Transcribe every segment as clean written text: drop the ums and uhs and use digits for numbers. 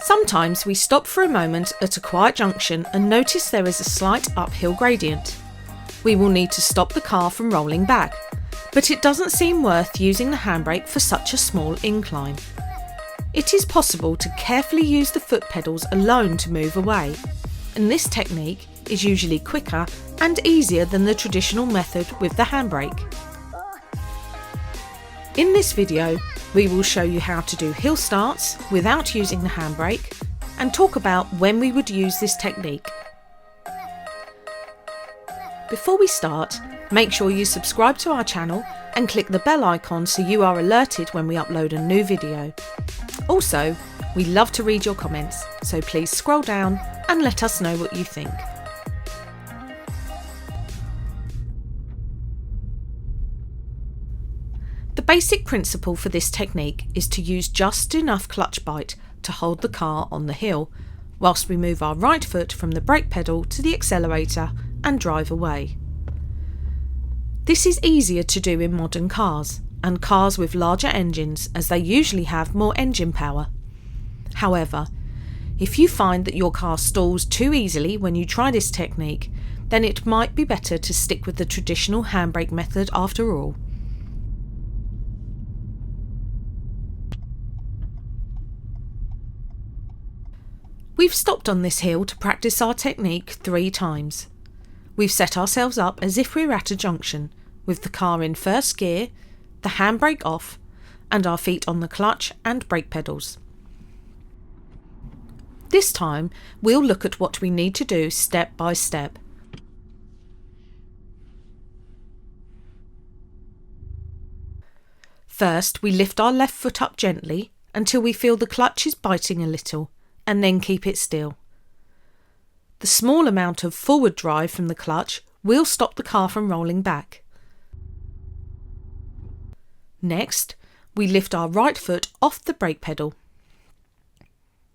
Sometimes we stop for a moment at a quiet junction and notice there is a slight uphill gradient. We will need to stop the car from rolling back, but it doesn't seem worth using the handbrake for such a small incline. It is possible to carefully use the foot pedals alone to move away, and this technique is usually quicker and easier than the traditional method with the handbrake. In this video, we will show you how to do hill starts without using the handbrake and talk about when we would use this technique. Before we start, make sure you subscribe to our channel and click the bell icon so you are alerted when we upload a new video. Also, we love to read your comments, so please scroll down and let us know what you think. The basic principle for this technique is to use just enough clutch bite to hold the car on the hill, whilst we move our right foot from the brake pedal to the accelerator and drive away. This is easier to do in modern cars and cars with larger engines, as they usually have more engine power. However, if you find that your car stalls too easily when you try this technique, then it might be better to stick with the traditional handbrake method after all. We've stopped on this hill to practice our technique 3 times. We've set ourselves up as if we're at a junction, with the car in first gear, the handbrake off, and our feet on the clutch and brake pedals. This time, we'll look at what we need to do step by step. First, we lift our left foot up gently until we feel the clutch is biting a little, and then keep it still. The small amount of forward drive from the clutch will stop the car from rolling back. Next, we lift our right foot off the brake pedal.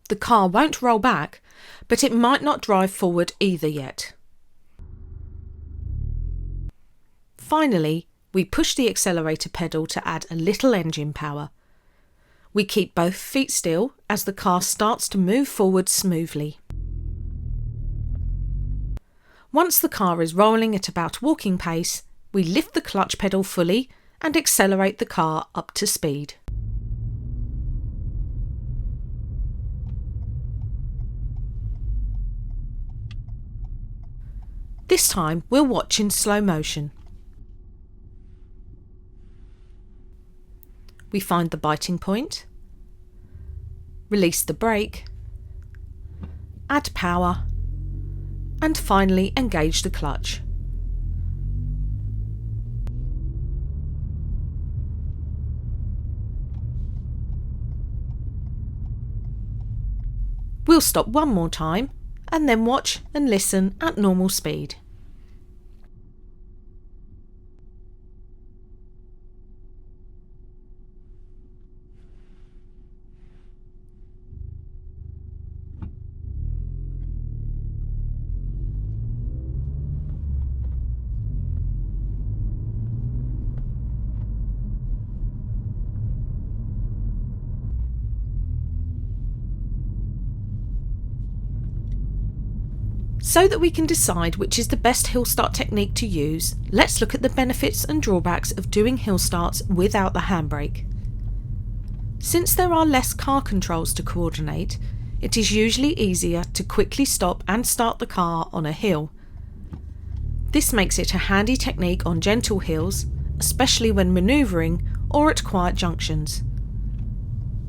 The car won't roll back, but it might not drive forward either yet. Finally, we push the accelerator pedal to add a little engine power. We keep both feet still as the car starts to move forward smoothly. Once the car is rolling at about walking pace, we lift the clutch pedal fully and accelerate the car up to speed. This time we'll watch in slow motion. We find the biting point, release the brake, add power, and finally engage the clutch. We'll stop one more time and then watch and listen at normal speed. So that we can decide which is the best hill start technique to use, let's look at the benefits and drawbacks of doing hill starts without the handbrake. Since there are less car controls to coordinate, it is usually easier to quickly stop and start the car on a hill. This makes it a handy technique on gentle hills, especially when manoeuvring or at quiet junctions.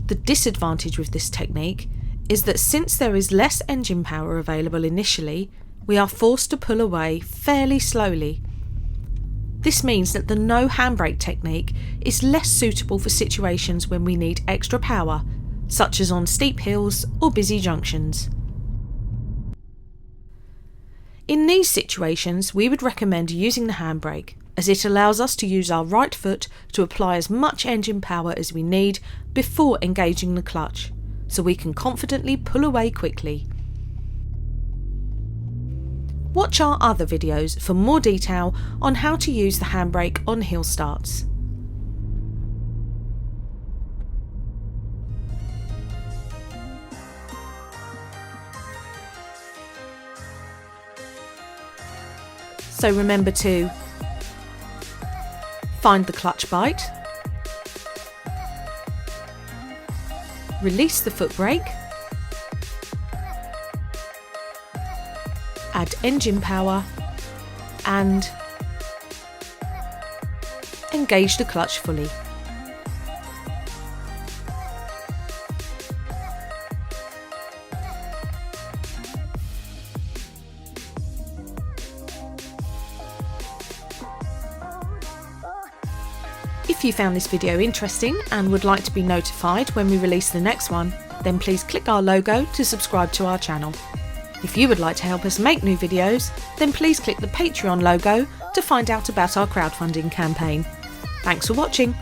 The disadvantage with this technique is that since there is less engine power available initially, we are forced to pull away fairly slowly. This means that the no handbrake technique is less suitable for situations when we need extra power, such as on steep hills or busy junctions. In these situations, we would recommend using the handbrake, as it allows us to use our right foot to apply as much engine power as we need before engaging the clutch, so we can confidently pull away quickly. Watch our other videos for more detail on how to use the handbrake on hill starts. So remember to find the clutch bite, release the foot brake, add engine power and engage the clutch fully. If you found this video interesting and would like to be notified when we release the next one, then please click our logo to subscribe to our channel. If you would like to help us make new videos, then please click the Patreon logo to find out about our crowdfunding campaign. Thanks for watching.